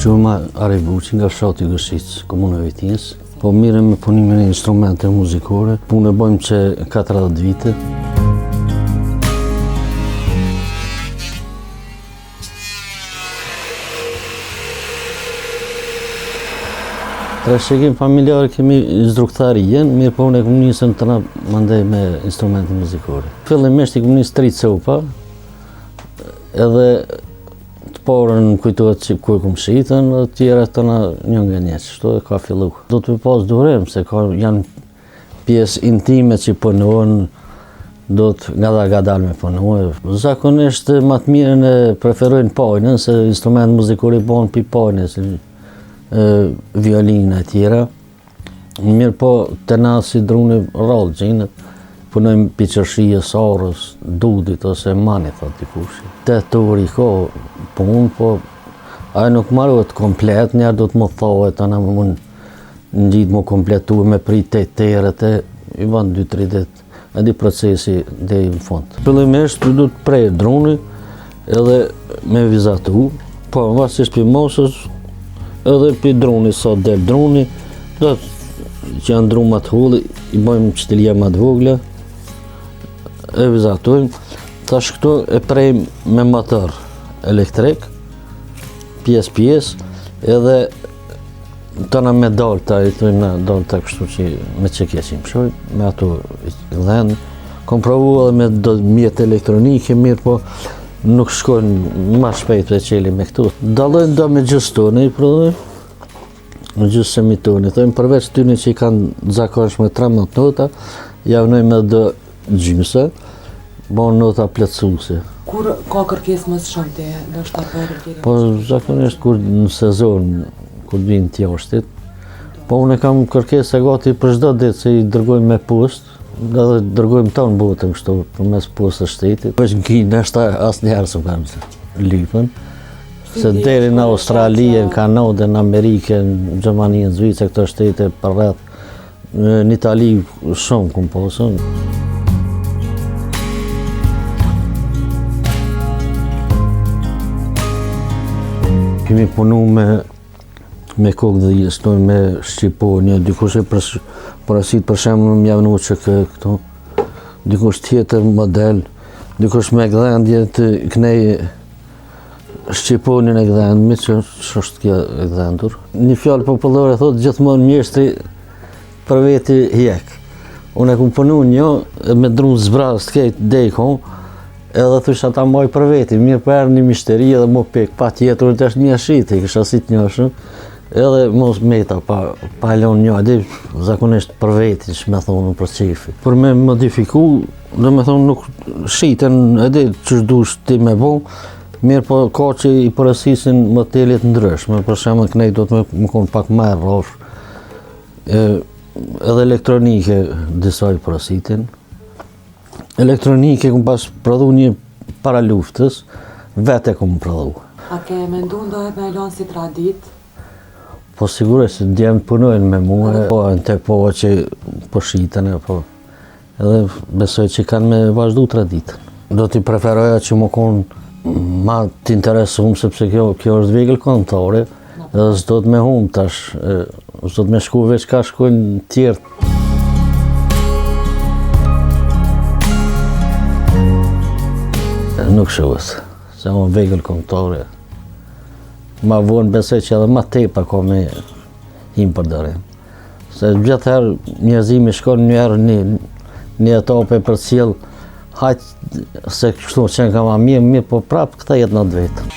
Gjuma Arebuqi nga fshati Gërshic, komuna e Vejtinës. Po mirem me punimin e instrumente muzikore. Punë bëjmë që 40 vite. Trashëgim familjar kemi zdruktarien, mirë po unë e kom nisën të na mandej me instrumente muzikore. Fillimisht i kom nisë 3 copa, edhe të porën më kujtohet që ku e kom shitën, dhe tjera të na një nga një, qështu e ka fillu. Do të me pas durim, se janë pjesë intime që punohen, do të nga dalë me punohen. Zakonisht më të mirën e preferojnë pajnën, se instrument muzikore i bon pi pajnë, si violinë e tjera. Mirë po të na si druni rallë gjinët, punojmë pi qërshije sarës, dudit ose manit, thot dikush. 8 orë i ka punë, po ajo nuk marrët komplet, njerë do të më thohet, të na mund në gjitë më kompletu me prit 8 herët e i van 2-3 ditë, edhe procesi dhe i në fund. Fillimisht du të prej druni edhe me vizatu, po vasisht pi mosës edhe pi druni, sa del druni, dhe që janë drum atë hulli, i bojmë qëtilje më të vogla, e vizatojmë. Tash këto e prejmë me motor elektrik, pjesë, edhe tëna me dalta, i tojmë me dalta kështu që me që keqim shoj, me ato dhenë. Kom provu edhe me mjetë elektronike, mirë po nuk shkojnë ma shpejt dhe qeli me këtu. Dalojnë do me gjysë toni, i prodhojmë, me gjysë semitoni. Thojmë përveç tyni që i kanë zakonshme 13 nota, javnojmë edhe do gjymëse, bon nota plëtsuse. Kur ka kërkes më shumë të ndoshta për tjere? Po zakonisht kur në sezon, kur vinë t'jashtit, po unë kam kërkesë gati për çdo ditë se i dërgojmë me postë, edhe dërgojmë tonë botën kështu përmes postës shtetit. Po në Kinë asnjëherë s'u kam lypën, se deri në Australi, në Kanadë, në Amerikë, në Gjermani, në Zvicër, këto shtete për rreth, në Itali shumë kum posën. Kemi punu me kokë dhe jistoj me Shqiponja, dikush e parasit për shemë më javnu që këto, dikush tjetër model, dikush me gdhendje të kënej Shqiponin e gdhendmi, që është kja e gdhendur. Një fjallë popullore thotë gjithmonë mjeshtri për veti hjek. Unë e kom punu një me drunë zbraz të kejtë dejkon, edhe thush ata moj për veti, mirë për erë një mishteri edhe mo pek, pa tjetër të është një shiti, kësha si të njëshëm, edhe mos meta pa elon një, edhe zakonisht për veti që me thonë për qifi. Për me modifiku, dhe me thonë nuk shiten edhe që shdush ti me bo, mirë po ka që i përësisin modelit ndryshme, për shemë kënej do të më konë pak më rrosh, edhe elektronike disa i përësitin. Elektronike kom pas prodhu një para luftës, vete kom prodhu. A ke mendu ndohet me elon si tradit? Po sigurisht se djemë punojnë me mua, po në tek po që po shiten, po edhe besoj që kanë me vazhdu traditën. Do t'i preferoja që më konë ma t'interesum, sepse kjo është vegël kontore, edhe s'do t'me hum tash, s'do t'me shku veç ka shkojnë tjertë. Nuk shohës, se më vegël kontore. Ma vonë besoj që edhe ma tepa ka me him përdorim. Se gjithë herë njerëzimi shkon njerë një etape për cilë, hajtë se kështu qenë ka ma mirë, po prapë këta jetë në vetë.